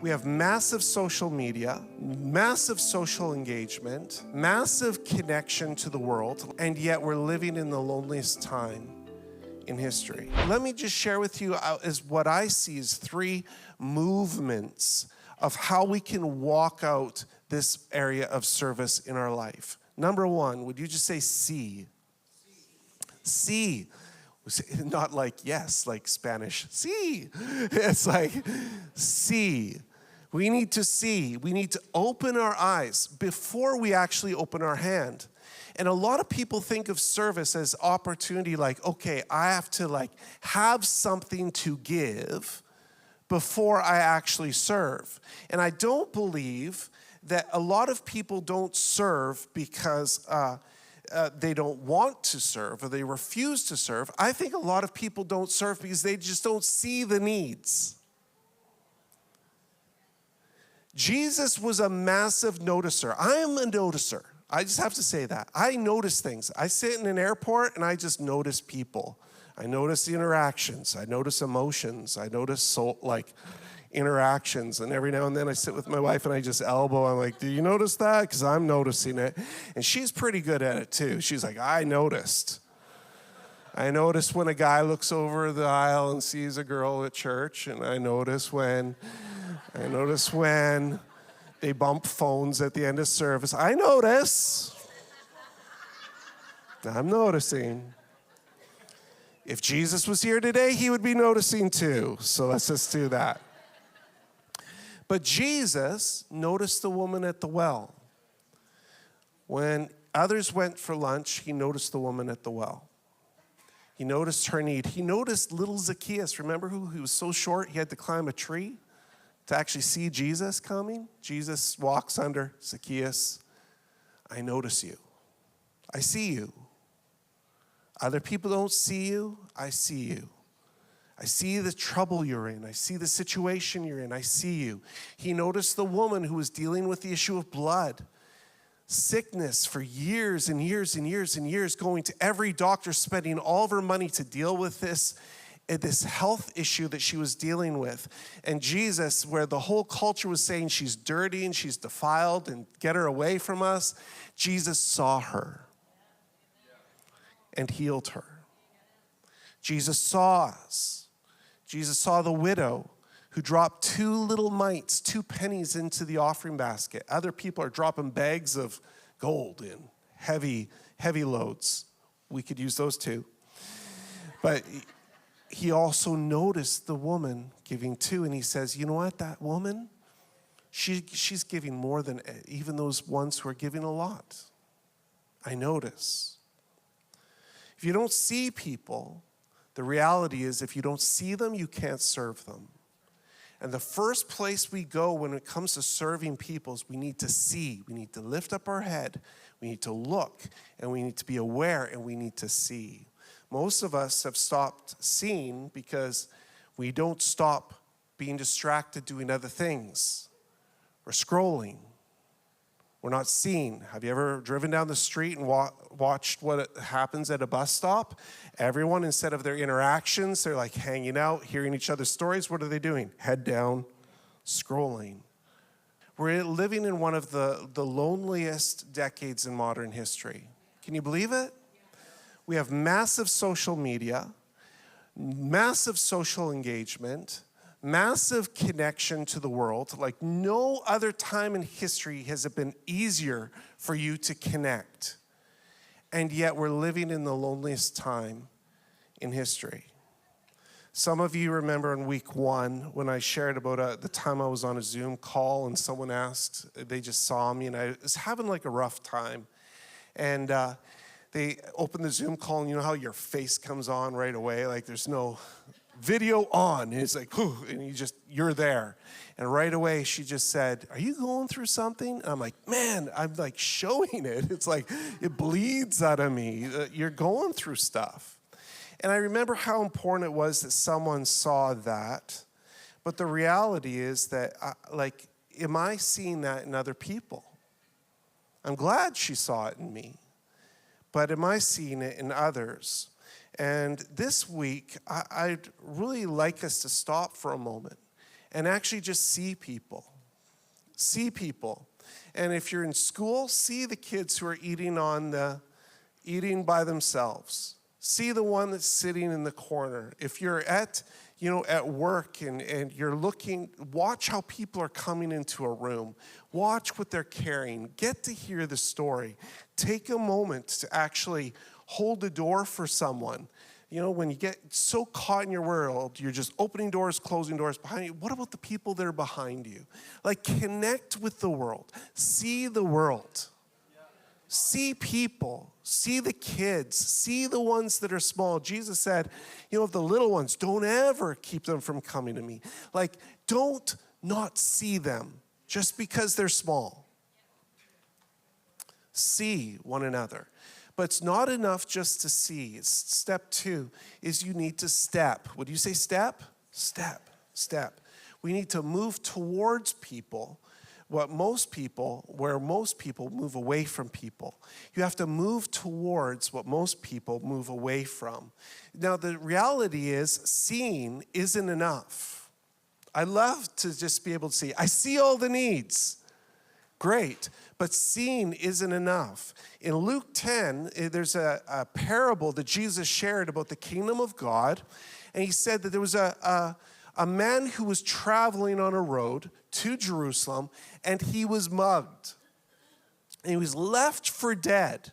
We have massive social media, massive social engagement, massive connection to the world, and yet we're living in the loneliest time in history. Let me just share with you is what I see as 3 movements of how we can walk out this area of service in our life. Number 1, would you just say see? See. Not like yes, like Spanish. See. It's like see. We need to see. We need to open our eyes before we actually open our hand. And a lot of people think of service as opportunity, like, okay, I have to have something to give before I actually serve. And I don't believe that a lot of people don't serve because they don't want to serve or they refuse to serve. I think a lot of people don't serve because they just don't see the needs. Jesus was a massive noticer. I am a noticer. I just have to say that. I notice things. I sit in an airport and I just notice people. I notice the interactions. I notice emotions. I notice interactions. And every now and then I sit with my wife and I just elbow. I'm like, do you notice that? Because I'm noticing it. And she's pretty good at it too. She's like, I noticed. I notice when a guy looks over the aisle and sees a girl at church. And I notice when they bump phones at the end of service. I notice. I'm noticing. If Jesus was here today, he would be noticing too. So let's just do that. But Jesus noticed the woman at the well. When others went for lunch, he noticed the woman at the well. He noticed her need. He noticed little Zacchaeus. Remember who? He was so short he had to climb a tree to actually see Jesus coming. Jesus walks under. Zacchaeus, I notice you. I see you. Other people don't see you. I see you. I see the trouble you're in. I see the situation you're in. I see you. He noticed the woman who was dealing with the issue of blood, sickness for years and years and years and years, going to every doctor, spending all of her money to deal with this health issue that she was dealing with. And Jesus, where the whole culture was saying she's dirty and she's defiled and get her away from us, Jesus saw her and healed her. Jesus saw us. Jesus saw the widow who dropped 2 little mites, 2 pennies into the offering basket. Other people are dropping bags of gold in heavy loads. We could use those too. But he also noticed the woman giving 2, and he says, you know what, that woman, she's giving more than even those ones who are giving a lot. I notice. If you don't see people, the reality is if you don't see them, you can't serve them. And the first place we go when it comes to serving people is we need to see. We need to lift up our head. We need to look, and we need to be aware, and we need to see. Most of us have stopped seeing because we don't stop being distracted doing other things. We're scrolling. We're not seeing. Have you ever driven down the street and watched what happens at a bus stop? Everyone, instead of their interactions, they're like hanging out, hearing each other's stories. What are they doing? Head down, scrolling. We're living in one of the loneliest decades in modern history. Can you believe it? We have massive social media, massive social engagement, massive connection to the world. Like no other time in history has it been easier for you to connect. And yet we're living in the loneliest time in history. Some of you remember in week 1 when I shared about the time I was on a Zoom call and someone asked, they just saw me and I was having like a rough time. And they opened the Zoom call and you know how your face comes on right away? Like there's no video on. And it's like, whew, and you're there. And right away she just said, are you going through something? And I'm like, man, I'm like showing it. It's like, it bleeds out of me. You're going through stuff. And I remember how important it was that someone saw that. But the reality is that, am I seeing that in other people? I'm glad she saw it in me. But am I seeing it in others? And this week, I'd really like us to stop for a moment and actually just see people. See people. And if you're in school, see the kids who are eating by themselves. See the one that's sitting in the corner. If you're at work and you're looking, watch how people are coming into a room. Watch what they're carrying. Get to hear the story. Take a moment to actually hold the door for someone. When you get so caught in your world, you're just opening doors, closing doors behind you. What about the people that are behind you? Like, connect with the world. See the world. See people. See the kids. See the ones that are small. Jesus said, the little ones, don't ever keep them from coming to me. Like, don't not see them just because they're small. See one another. But it's not enough just to see. Step 2 is you need to step. Would you say step? Step. We need to move towards people where most people move away from people. You have to move towards what most people move away from. Now, the reality is seeing isn't enough. I love to just be able to see. I see all the needs. Great. But seeing isn't enough. In Luke 10, there's a parable that Jesus shared about the kingdom of God. And he said that there was a man who was traveling on a road to Jerusalem, and he was mugged. And he was left for dead.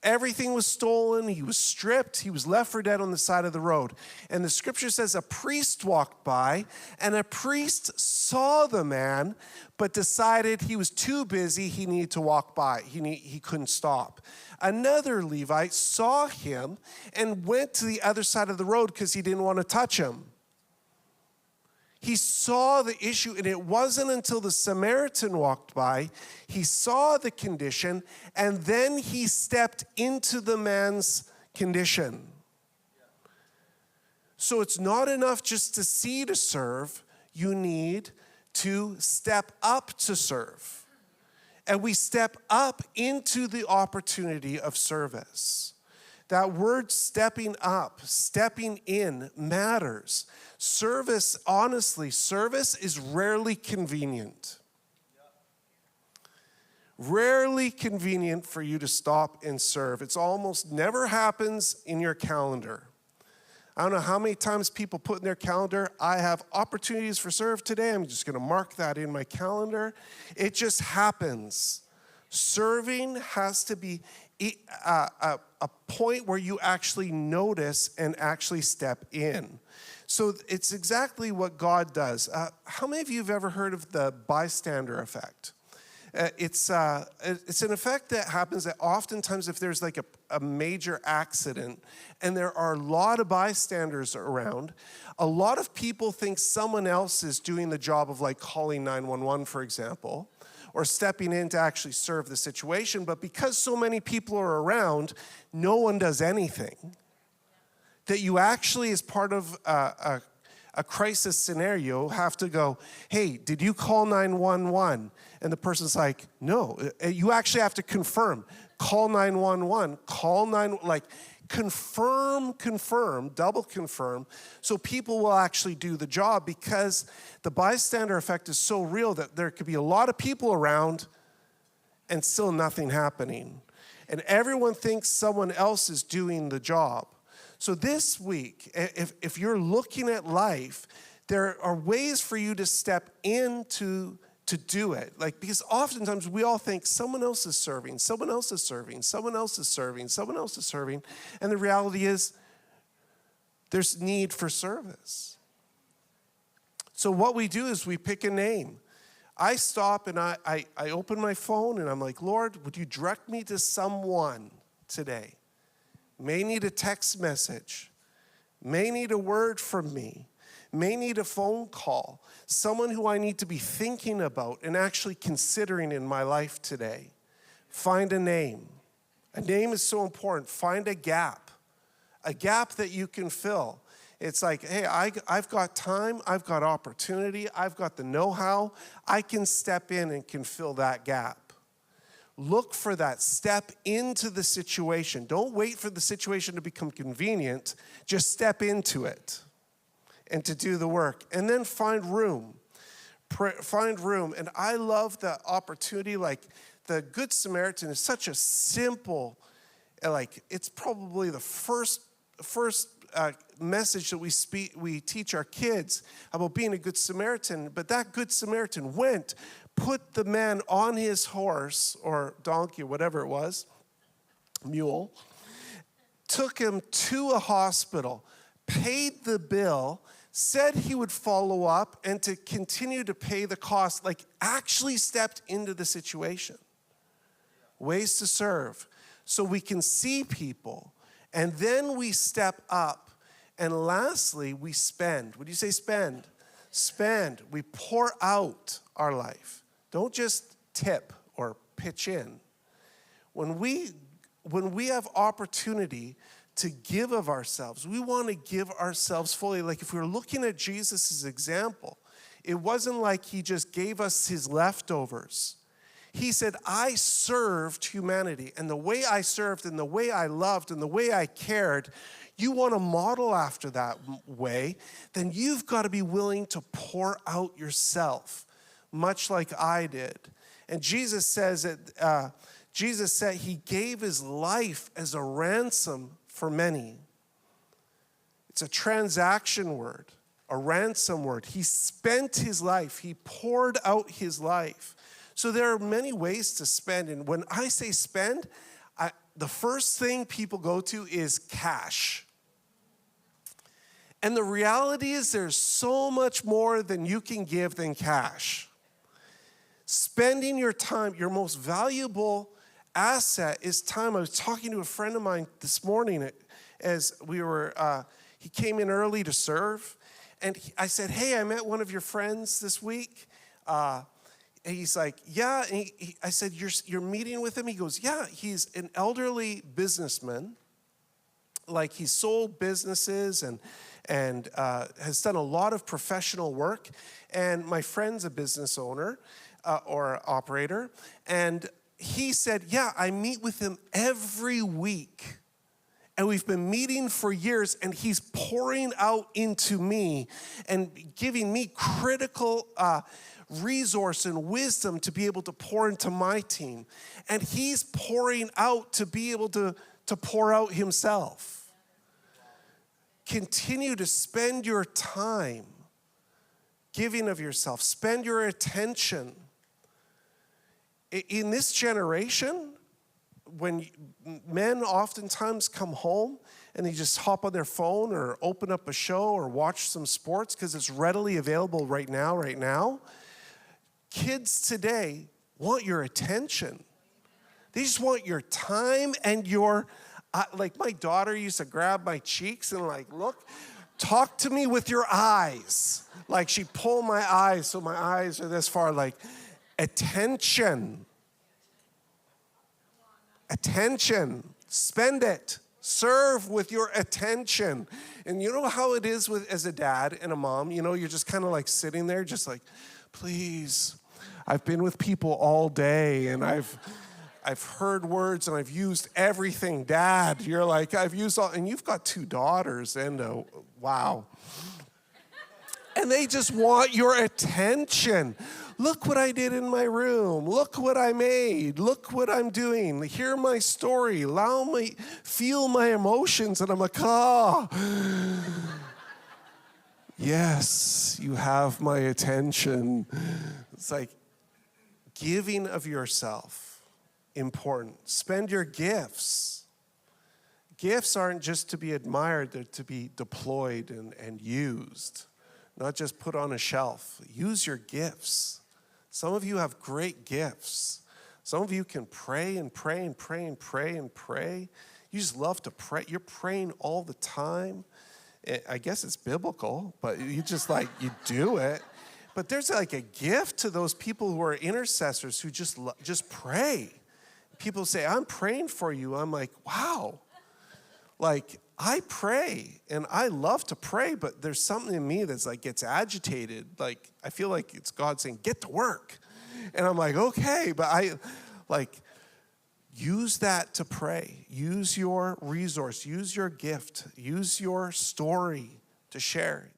Everything was stolen. He was stripped. He was left for dead on the side of the road. And the scripture says a priest walked by, and a priest saw the man, but decided he was too busy. He needed to walk by. He couldn't stop. Another Levite saw him and went to the other side of the road because he didn't want to touch him. He saw the issue, and it wasn't until the Samaritan walked by, he saw the condition, and then he stepped into the man's condition. So it's not enough just to see to serve. You need to step up to serve. And we step up into the opportunity of service. That word stepping up, stepping in matters. Service is rarely convenient. Rarely convenient for you to stop and serve. It's almost never happens in your calendar. I don't know how many times people put in their calendar, I have opportunities for serve today. I'm just going to mark that in my calendar. It just happens. Serving has to be a point where you actually notice and actually step in. So it's exactly what God does. How many of you have ever heard of the bystander effect? It's an effect that happens that oftentimes if there's like a major accident and there are a lot of bystanders around, a lot of people think someone else is doing the job of like calling 911, for example, or stepping in to actually serve the situation. But because so many people are around, no one does anything. That you actually, as part of a crisis scenario, have to go, hey, did you call 911? And the person's like, no. You actually have to confirm. Call 911. Confirm, double confirm, so people will actually do the job, because the bystander effect is so real that there could be a lot of people around and still nothing happening. And everyone thinks someone else is doing the job. So this week, if you're looking at life, there are ways for you to step into to do it. Because oftentimes we all think someone else is serving, someone else is serving, someone else is serving, someone else is serving. And the reality is there's need for service. So what we do is we pick a name. I stop and I open my phone and I'm like, Lord, would you direct me to someone today? May need a text message, may need a word from me, may need a phone call, someone who I need to be thinking about and actually considering in my life today. Find a name. A name is so important. Find a gap that you can fill. It's like, hey, I've got time, I've got opportunity, I've got the know-how, I can step in and can fill that gap. Look for that. Step into the situation. Don't wait for the situation to become convenient. Just step into it and to do the work. And then find room. find room. And I love the opportunity. Like, the Good Samaritan is such a simple, like, it's probably the first message that we teach our kids about being a Good Samaritan. But that Good Samaritan went, put the man on his horse or donkey or whatever it was, mule, took him to a hospital, paid the bill, said he would follow up and to continue to pay the cost, like actually stepped into the situation. Ways to serve. So we can see people, and then we step up. And lastly, we spend. Would you say spend? Spend. We pour out our life. Don't just tip or pitch in. When we have opportunity to give of ourselves, we want to give ourselves fully. Like, if we were looking at Jesus' example, it wasn't like he just gave us his leftovers. He said, I served humanity, and the way I served and the way I loved and the way I cared, you want to model after that way, then you've got to be willing to pour out yourself, much like I did. And Jesus says that Jesus said he gave his life as a ransom for many. It's a transaction word, a ransom word. He spent his life. He poured out his life. So there are many ways to spend. And when I say spend, the first thing people go to is cash. And the reality is there's so much more than you can give than cash. Spending your time, your most valuable asset is time. I was talking to a friend of mine this morning as he came in early to serve. And I said, hey, I met one of your friends this week. And he's like, yeah. And I said, you're meeting with him? He goes, yeah, he's an elderly businessman. Like, he's sold businesses and has done a lot of professional work. And my friend's a business owner or operator. And he said, yeah, I meet with him every week. And we've been meeting for years, and he's pouring out into me and giving me critical resource and wisdom to be able to pour into my team. And he's pouring out to be able to pour out himself. Continue to spend your time giving of yourself. Spend your attention. In this generation, when men oftentimes come home and they just hop on their phone or open up a show or watch some sports because it's readily available right now, kids today want your attention. They just want your time and your, like, my daughter used to grab my cheeks and like, look, talk to me with your eyes. Like, she'd pull my eyes so my eyes are this far, like, attention. Attention. Spend it. Serve with your attention. And you know how it is as a dad and a mom? You know, you're just kind of like sitting there just like, please. I've been with people all day and I've heard words and I've used everything. Dad, you're like, I've used all, and you've got 2 daughters and wow. And they just want your attention. Look what I did in my room. Look what I made. Look what I'm doing. Hear my story. Allow me, feel my emotions. And I'm like, yes, you have my attention. It's like giving of yourself, important. Spend your gifts. Gifts aren't just to be admired, they're to be deployed and used. Not just put on a shelf. Use your gifts. Some of you have great gifts. Some of you can pray and pray and pray and pray and pray. You just love to pray. You're praying all the time. I guess it's biblical, but you just like, you do it. But there's like a gift to those people who are intercessors who just pray. People say, I'm praying for you. I'm like, wow. Like, I pray, and I love to pray, but there's something in me that's like gets agitated. Like, I feel like it's God saying, get to work. And I'm like, okay, but I, like, use that to pray. Use your resource. Use your gift. Use your story to share.